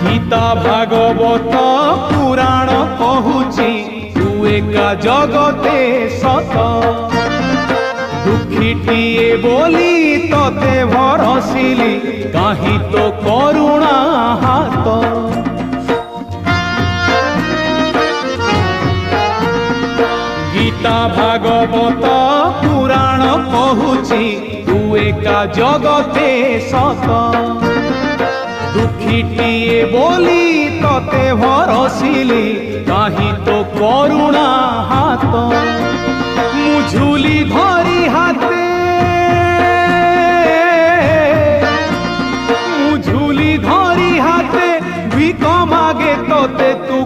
गीता भागवत पुराण कहूची तू एका जगते सत दुखीटिए बोली तते भरसिली काहि तो करुणा हाथ गीता भागवत पुराण कहूची तू एका जगते सत दुखीटिए बोली तते भरसिली काहि तो करुणा हाथ मुझुली धरी हाथे मुझुली धरी हाथे भिक मागे तते तू